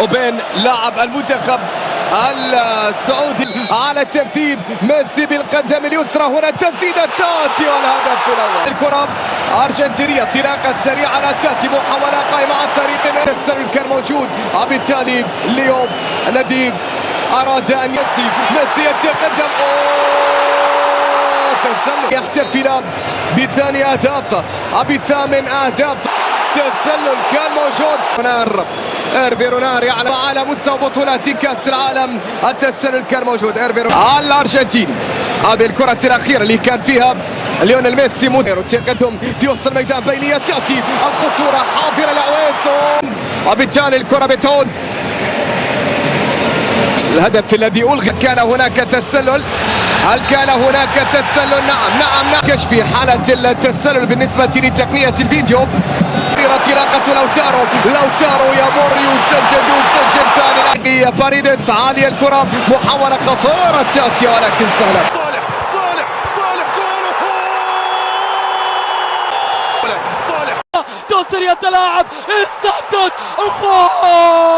وبين لاعب المنتخب السعودي على التنفيذ. ميسي بالقدم اليسرى، هنا التسديدة تاتي والهدف الأول. الكرة أرجنتينية، انطلاقة سريعة لا تاتي، محاولة قائمة على الطريق، التسلل كان موجود، وبالتالي اليوم نديم أراد أن ميسي يتقدم، تسلل، يحتفل بثاني أهدافه وبثامن أهداف. تسلل كان موجود. رونار، إيرفي رونار يعلم على مستوى بطولات كأس العالم التسلل كان موجود. إيرفي رونار الأرجنتين، هذه الكرة الأخيرة اللي كان فيها ليونيل ميسي مدير التقدم في وسط الميدان، بينية تأتي الخطورة حافرة لعويس، وبالتالي الكرة بتعود. الهدف الذي ألغى، كان هناك تسلل؟ هل كان هناك تسلل؟ نعم. كشف في حالة التسلل بالنسبة لتقنية الفيديو. انطلاقة لوتارو يمر يسجل ثاني. باريدس عالية الكرة، محاولة خطيرة تأتي ولكن سهلة. صالح توصل يتلاعب، استعدت الله.